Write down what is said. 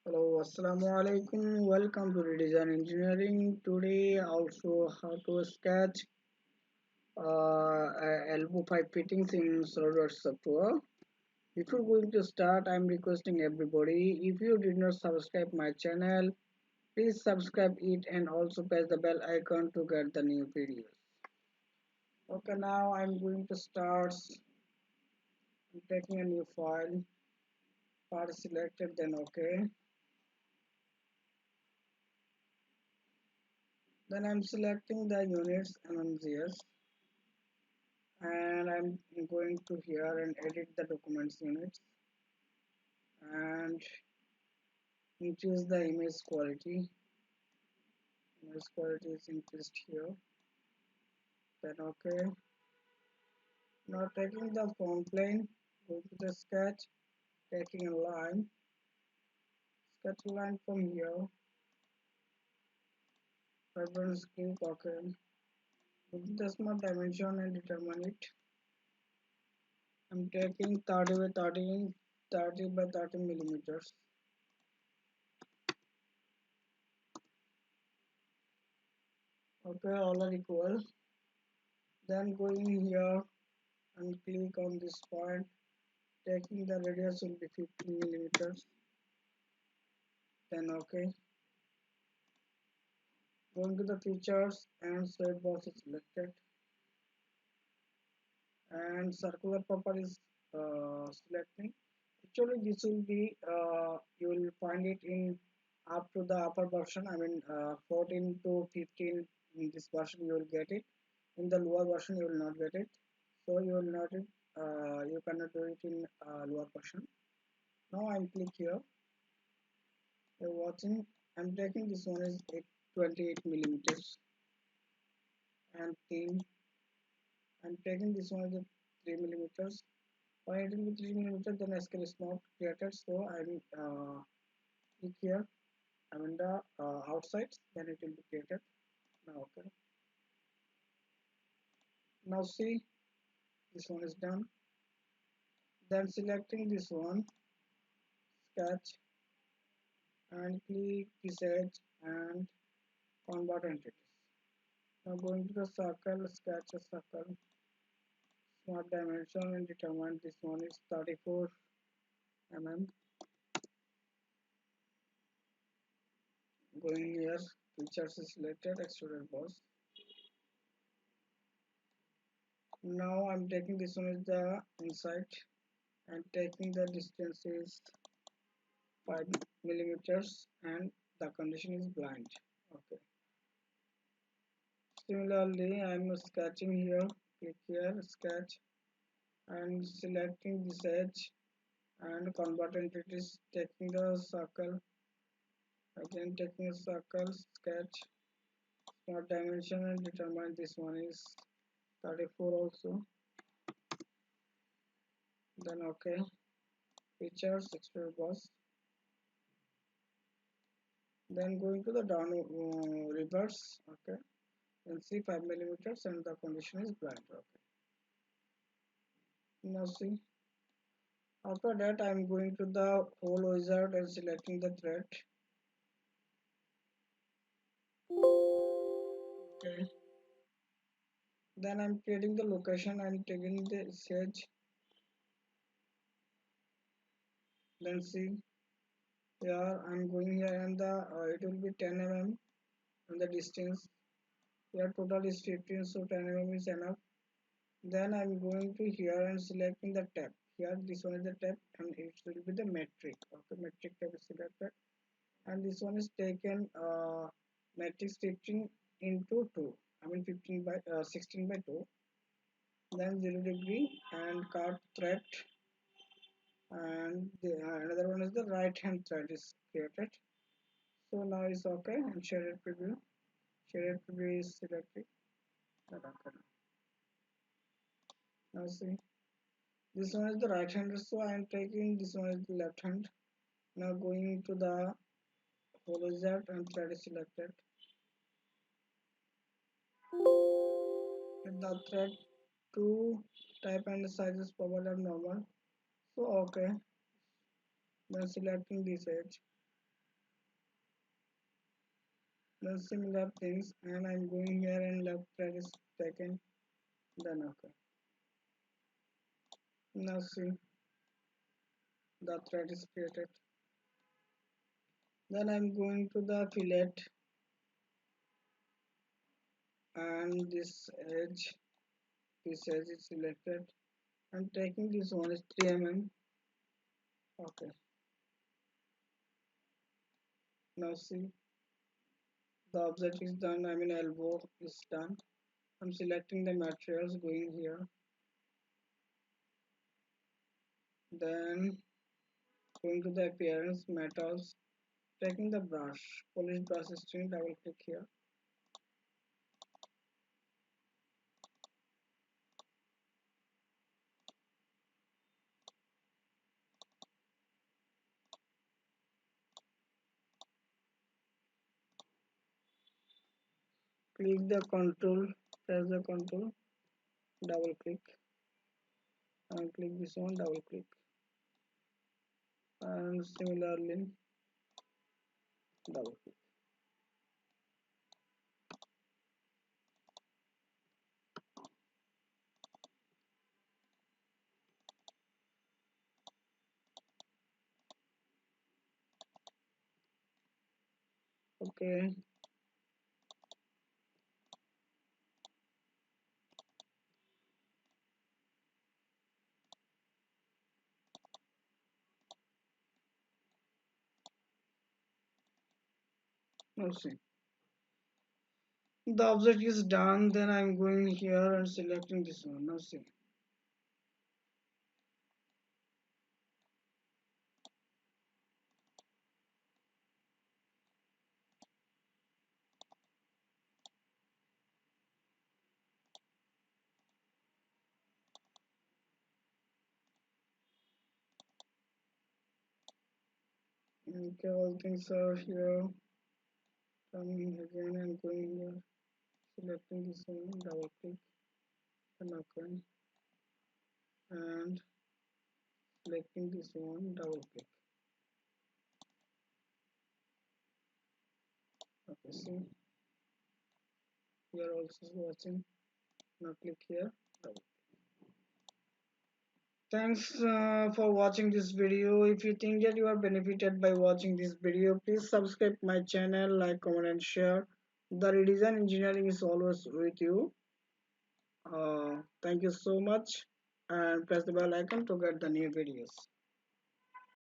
Hello, Assalamu alaikum. Welcome to Redesign Engineering. Today, also how to sketch elbow pipe fittings in Solidworks software. Before going to start, I'm requesting everybody, if you did not subscribe my channel, please subscribe it and also press the bell icon to get the new videos. Okay, now I'm going to start. I'm taking a new file. Part selected, then okay. Then I'm selecting the units MMGS. And I'm going to here and edit the documents units and increase the image quality is increased here, then okay. Now taking the front plane, go to the sketch, taking a line, sketch a line from here, reference click, okay. Go to the smart dimension and determine it. I'm taking 30 by 30 millimeters. Okay, all are equal. Then going here and click on this point, taking the radius will be 15 millimeters, then okay. Going to the features and solid box is selected, and circular purple is selecting. Actually this will be you will find it in up to the upper version, I mean 14 to 15. In this version you will get it, in the lower version you will not get it, so you will not it, you cannot do it in lower version. Now I'm click here, you're watching. I'm taking this one is 28 millimeters and thin. I'm taking this one is 3 millimeters. Why it will be 3 millimeters? Then scale is not created, so I'm click here. I'm in the outside. Then it will be created. Now okay. Now see, this one is done. Then selecting this one, sketch, and click this edge and convert entities. Now going to the circle, sketch a circle. Smart dimension and determine this one is 34 mm. Going here, features is selected, extruded boss. Now I'm taking this one is the inside and taking the distance is 5 millimeters and the condition is blind. Okay. Similarly, I'm sketching here. Click here, sketch, and selecting this edge and convert entities. Taking the circle, again taking a circle, sketch, smart dimension, and determine this one is 34 also. Then okay. Features, extrude boss. Then going to the down reverse, okay, and see 5 millimeters and the condition is blind. Okay, now see, after that I'm going to the hole wizard and selecting the thread. Okay, then I'm creating the location and taking the edge. Then see, here I'm going here and the it will be 10 mm and the distance here total is 15, so 10 mm is enough. Then I'm going to here and selecting the tab. Here this one is the tab and it will be the metric. Okay, metric tab is selected, and this one is taken matrix 15 into 2. I mean 15 by 16 by 2. Then 0 degree and cut thread, and another one is the right hand thread is created. So now is okay, and shaded preview. Shaded preview is selected. Okay. Now see, this one is the right hand, so I am taking this one is the left hand. Now going to the wizard and thread is selected. With the thread to type and sizes provided normal. So okay. Then selecting this edge. the similar things, and I'm going here and left thread is taken, then okay. Now see, the thread is created. Then I'm going to the fillet, and this edge is selected. I'm taking this one is 3 mm. Okay, now see, the object is done. I mean elbow is done. I'm selecting the materials, going here, then going to the appearance, metals, taking the brush, polish brush string, double click here, click the control, press the control, double click, and click this one, double click, and similarly double click. Okay, now see, the object is done. Then I'm going here and selecting this one. Now see, okay, all things are here. Coming again and going here, selecting this one, double click, and okay, and selecting this one, double click. Okay, see, you are also watching. Now click here, double. Thanks for watching this video. If you think that you are benefited by watching this video, please subscribe my channel, like, comment, and share. The redesign engineering is always with you. Thank you so much, and press the bell icon to get the new videos.